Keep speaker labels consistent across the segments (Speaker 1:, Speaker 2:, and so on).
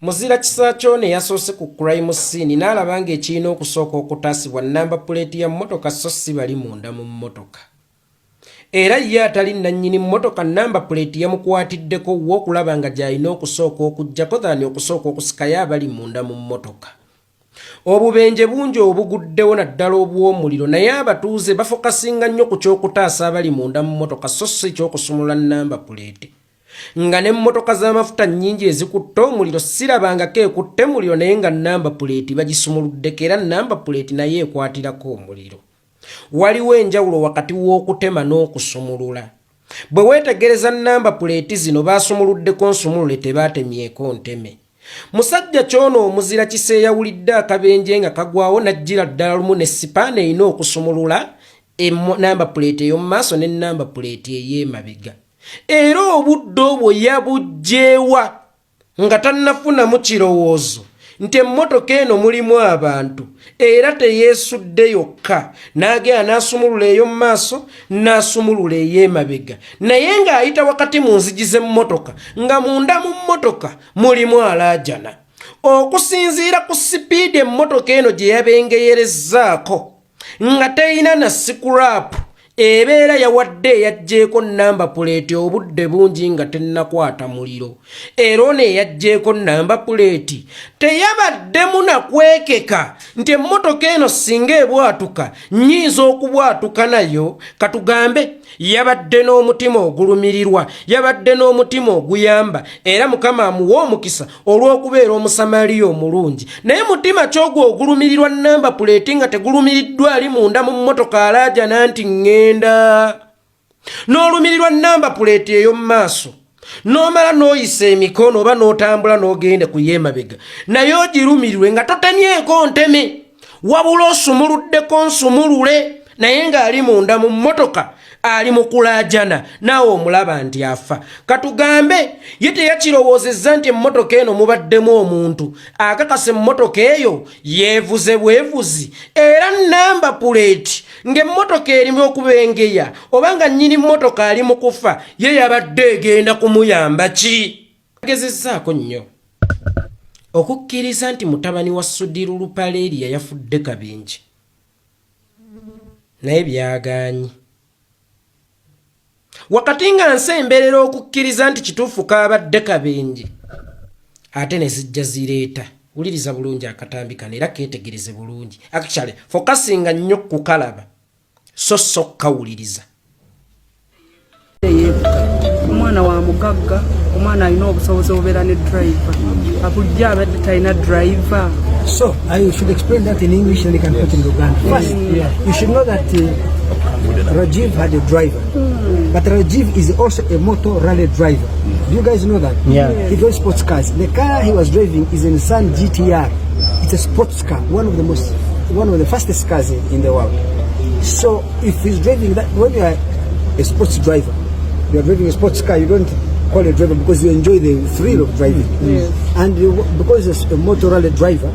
Speaker 1: Muzira Kisakyo ne yasoose ku crime scene n'alaba ng'ekirina okusooka okutaasibwa namba puleeti ya mmotoka so si bali munda mu mmotoka. Era ye atali nannyini mmotoka namba puleeti yamukwatiddeko w'okulaba nga gy'alina okusooka okuggyako dhani okusooka okusikayo abali munda mu mmotoka. Obubenje bungi obuguddewo naddala obw'omuliro naye abatuuze bafokasinga nnyo ku ky'okutaasa abali munda mu mmotoka so si ky'okusumula namba puleeti. Nga n'emmotoka z'amafuta nnyingi ezikutte omuliro sirabangako ekutte muliro naye nga namba puleeti bagisumuluddeko era namba puleeti naye ekwatirako omuliro. Waliwo enjawulo wakati w'okutema n'okusumulula. Bwe weetegereza namba puleeti zino baasumuluddeko nsumulule tebaatemyeko nteme. Musajja kyono omuzira Kise yawulidde akabenje nga kagwawo n'ajjira ddala lumu ne sipaana erina okusumulula namba puleeti ey'omu maaso ne namba puleeti ey'emabega. Era obudde obwo yabugjeewa nga tannafunamu kirowoozo nti emmotoka eno mulimu abantu era teyeesudde yokka n'agenda n'asumulula ey'omu maaso n'asumulula ey'emabega naye ng'ayita wakati mu nzigi z'emmotoka nga munda mu mmotoka mulimu alaajana. Okusinziira ku sipiidi emmotoka eno gye yabengeyerezzaako nga teyina na sikuraapu ebeera yawadde eyajjeeko namba puleeti obudde bungi nga tennakwata muliro. Era ono eyajjeeko namba puleeti teyabaddemu nakwekeka nti emmotoka eno singa ebwatuka nnyinza okubwatuka nayo. Katugambe yabadde n'omutima ogulumirirwa, yabadde n'omutima oguyamba era Mukama amuwa omukisa olw'okubeera omusamaliya omulungi. Naye mutima ky'ogwo ogulumirirwa namba puleeti nga tegulumiriddwa ali munda mu mmotoka alaajana nti ngenda. N'olumirirwa namba puleeti ey'omu maaso n'omala n'oyisa emikono oba n'otambula n'ogenda ku y'emabega naye ogirumirirwe nga totemyeko nteme wabula osumuluddeko nsumulule naye ng'ali munda mu mmotoka ali mu kulaajana naawe omulaba nti afa. Katugambe ye teyakirowoozezza nti emmotoka eno mubaddemu omuntu akakasa emmotoka eyo yeevuze bwevuzi era namba puleeti ng'emmotoka erimu okubengeya oba nga nnyini mmotoka ali mu kufa ye yabadde egenda kumuyamba ki? Agezezzaako nnyo okukkiriza nti mutabani wa Sudiru Lupaleria yafudde kabenje naye byagaanyi. Wakati nga nsemberera okukkiriza nti kituufu kaabadde kabenje ate ne zijja zireeta. Wuliriza bulungi akatambi kano era keetegereze bulungi. Actually fokasinga nnyo ku kalaba so kawuliriza.
Speaker 2: Omwana wa mugagga, omwana alina obusobozi obubeera ne driver. Akujja abadde talina driver.
Speaker 3: So I should explain that in English and I can put it in Uganda. First, you should know that Rajiv had a driver, but Rajiv is also a motor rally driver. Do you guys know that?
Speaker 4: Yeah.
Speaker 3: He drives sports cars. The car he was driving is a Nissan GTR. It's a sports car, one of the fastest cars in the world. So if he's driving that, when you are a sports driver, you are driving a sports car, you don't call a driver because you enjoy the thrill of driving.
Speaker 2: Yes.
Speaker 3: And because it's a motor rally driver,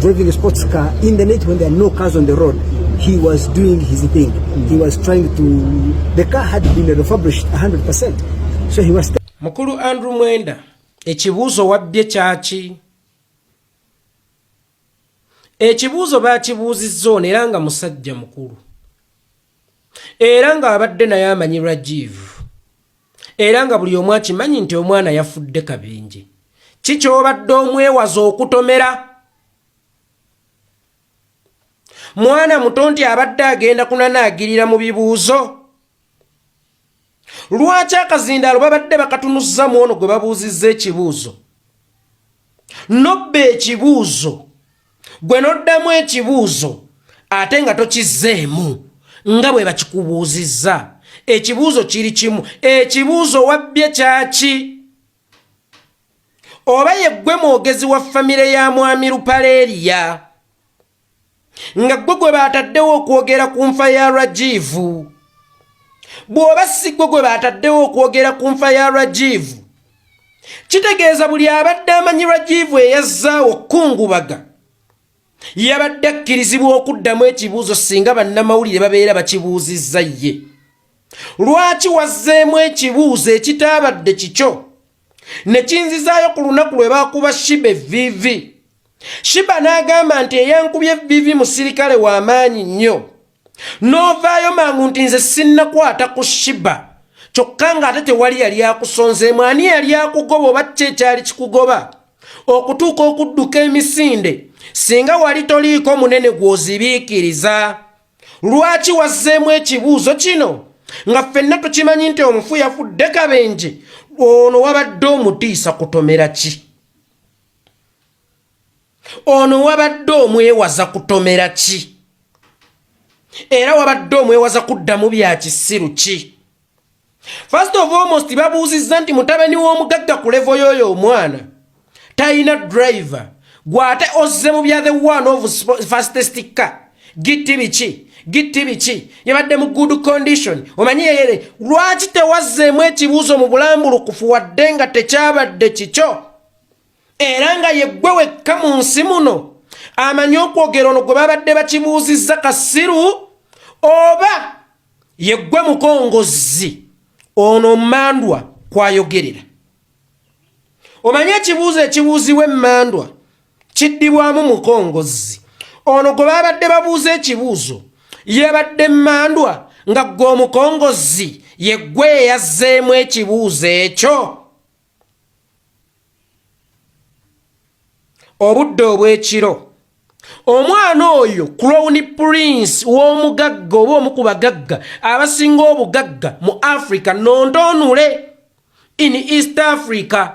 Speaker 3: driving a sports car in the night when there are no cars on the road, he was doing his thing. He was trying to. The car had been refurbished 100%. So he was.
Speaker 1: Mukulu Andrew Mwenda, ekibuuzo wabbye kyaki? Ekibuuzo baakibuuzizza ono era nga musajja mukulu. Era nga abadde naye amanyi Rajiv. Era nga buli omu akimanyi nti omwana yafudde kabenje. Ki ky'obadde omwewaza okutomera? Mwana muto nti abadde agenda kunanaagirira mu bibuuzo. Lwaki akazindaalo babadde bakatunuzza mu ono gwe babuuzizza ekibuuzo? Nobba ekibuuzo gwe noddamu ekibuuzo ate nga tokizzeemu nga bwe bakikubuuzizza. Ekibuuzo kiri kimu. Ekibuuzo wabbye kyaki? Oba ye ggwe mwogezi wa famire ya mwami Lupaleria nga gwe baataddewo okwogera ku nfa ya Rajivu. Bw'oba si gwe baataddewo okwogera ku nfa ya Rajivu, kitegeeza buli abadde amanyi Rajivu eyazzaawo kungubaga yabadde akkirizibwa okuddamu ekibuuzo singa bannamawulire babeera bakibuuzizza ye. Lwaki wazzeemu ekibuuzo ekitaabadde kikyo ne kinzizaayo ku lunaku lwe baakuba Shiba vivi. Shiba n'agamba nti eyankubye vivi musirikale w'amaanyi nnyo. N'ovaayo mangu nti nze sinnakwata ku Shiba. Kyokka ng'ate tewali yali akusonzeemu, ani yali akugoba oba kiki ekyali kikugoba? Okutuuka okudduka emisinde, singa wali toliiko munene gw'ozibiikiriza. Lwaki wazzeemu ekibuuzo kino? Nga ffenna tukimanyi nti omufu yafudde kabenje, ono wabadde omutiisa kutomera ki? Ono wabadde omwewaza kutomera ki? Era wabadde omwewaza kuddamu bya kisiru ki? First of almost babuuzizza nti mutabani w'omugagga ku levo y'oyo omwana talina driver, gwate ozze mu bya the one of fastest car. Gitti biki yabadde mu good condition. Omanyi yere lwaki tewazzeemu ekibuuzo mu bulambulukufu wadde nga tekyabadde kikyo? Era nga yeggwe wekka mu nsi muno amanyi okwogera ono gwe babadde bakibuuzizza kasiru, oba yeggwe mukongozi ono Mandwa kwayogerera. Omanyi ekibuuzo ekibuuzibwa Mandwa kiddibwamu mukongozi. Ono gwe babadde babuuza ekibuuzo yabadde Mandwa nga gwe omukongozi yeggwe yazzeemu ekibuuzo ekyo. Obudde obw'ekiro omwana oyo Crown Prince w'omugagga oba omu ku bagagga abasinga obugagga mu Africa nontonule in East Africa.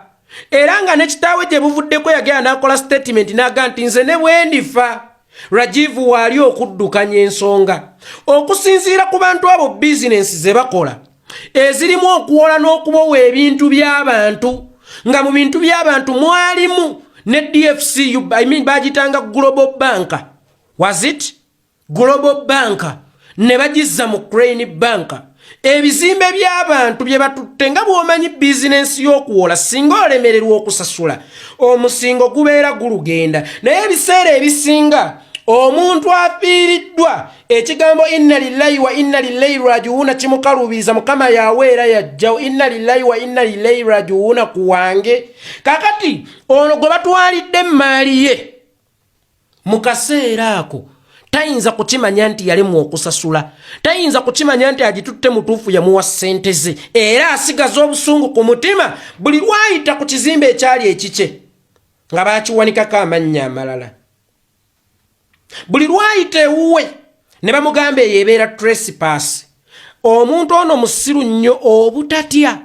Speaker 1: Era nga ne kitaawe gye buvuddeko yagenda n'akola statement n'aga nti nze ne bwendifa Rajiv waali okuddukanya ensonga okusinziira ku bantu abo bizinensi ze bakola ezirimu okuwola n'okubowa ebintu by'abantu, nga mu bintu by'abantu mwalimu ne DFCU, bagitanga Global Bank. Was it? Global Bank. Ne bagizza mu Crane Bank. Ebizimbe by'abantu bye batutte nga bw'omanyi bizinensi y'okuwola singa olemererwa okusasula omusingo gubeera gulugenda. Naye ebiseera ebisinga omuntu afiiriddwa ekigambo inna lillahi wa inna ilaihi raji'un kimukaluubiriza Mukama yaweera yajjawo inna lillahi wa inna ilaihi raji'un ku wange. Kakati ono gwe batwalidde emmaali ye mu kaseera ako tayinza kukimanya nti yalemwa okusasula, tayinza kukimanya nti agitutte mutuufu yamuwa ssente ze, era asigaza obusungu ku mutima buli lwayita ku kizimbe ekyali ekikye nga baakiwanikako amannya amalala. Buli lwayita ewuwe ne bamugamba eyo ebeera trespass. Omuntu ono musiru nnyo obutatya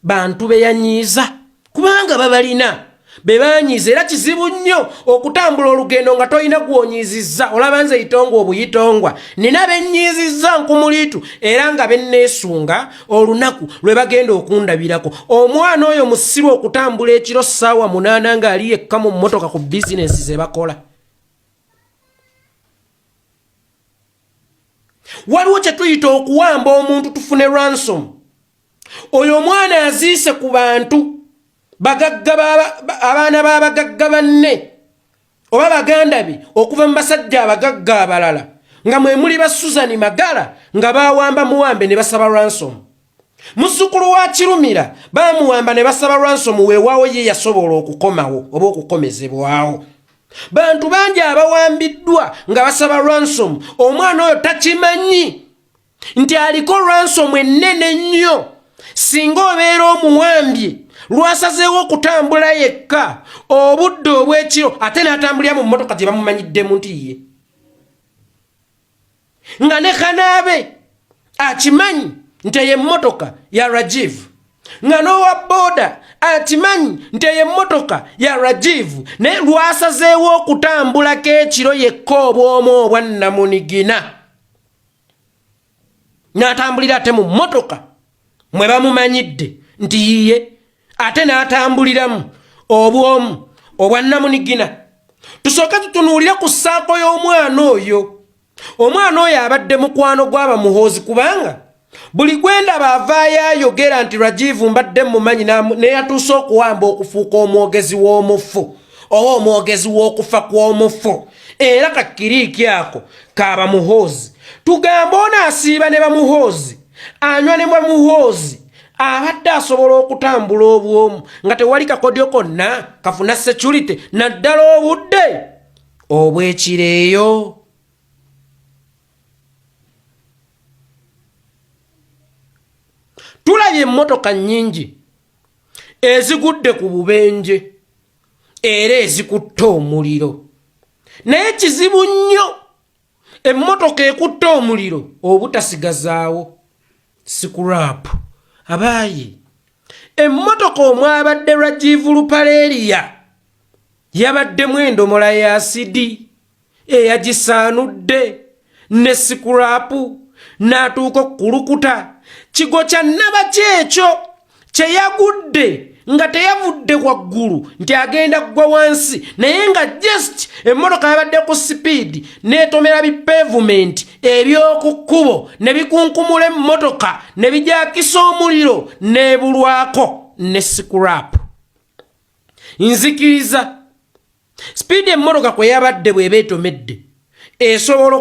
Speaker 1: bantu be yanyiiza kubanga babalina be banyiiza, era kizibu nnyo okutambula olugendo nga toyina gw'onyiizizza. Olaba nze itongwa obuyitongwa nina bennyiizizza nkumuliitu era nga benneesunga olunaku lwe bagenda okundabirako. Omwana oyo musiru okutambula ekiro ssaawa 8 ng'ali yekka mu mmotoka ku bizinensi ze bakola. Waliwo kye tuyita okuwamba omuntu tufune ransom. Oyo omwana aziise ku bantu bagagga abaana b'abagagga banne oba baganda be okuva mu basajja abagagga abalala nga mwe muli ba Susan Magala nga bawamba muwambe ne basaba ransom. Muzzukulu wa Kirumira bamuwamba ne basaba ransom weewaawo ye yasobola okukomawo oba okukomezebwawo. Bantu bangi abawambiddwa nga basaba ransom. Omwana oyo takimanyi nti aliko ransom ennene nnyo singa obeera omuwambye lwasazeewo okutambula yekka obudde obw'ekiro ate n'atambulira mu mmotoka gye bamumanyiddemu nti ye. Nga ne kanaabe akimanyi nti ye mmotoka ya Rajiv, nga n'owa boda akimanyi nti ye mmotoka ya Rajiv, naye lwasazeewo okutambulako ekiro yekka obwomu obwa Namunigina n'atambulira ate mu mmotoka mwe bamumanyidde nti yiye, ate n'atambuliramu obwomu obwa Namunigina. Tusooke tutunuulire ku ssaako y'omwana oyo. Omwana oyo abadde mukwano gw'aba muhoozi kubanga buli gwendaba avaayo ayogera nti Rajiv mbadde mumanyi neyatuuse okuwamba okufuuka omwogezi w'omufu oba omwogezi w'okufa kw'omufu. Era kakiriiki ako kaaba muhoozi. Tugamba ono asiiba ne bamuhoozi, anywa ne bamuhoozi, abadde asobola okutambula obwomu nga tewali kakodyo konna kafuna security naddala obudde obwekireeyo. Tulabye emmotoka nnyingi ezigudde ku bubenje era ezikutte omuliro, naye kizibu nnyo emmotoka ekutte omuliro obutasigazaawo scrap. Abaayi, emmotoka omwabadde Rajiv Rupaleria yabaddemu endomola ya asidi eyagisaanudde ne scrap n'atuuka okukulukuta. Kigo kya Nabaki ekyo kye yagudde nga teyavudde waggulu nti agenda kugwa wansi, naye nga just emmotoka yabadde ku speed n'etomera bipavement eby'oku kkubo ne bikunkumula emmotoka ne bijakisa omuliro n'ebulwako ne scrap. Nzikiriza speed emmotoka kwe yabadde bw'eba etomedde esobola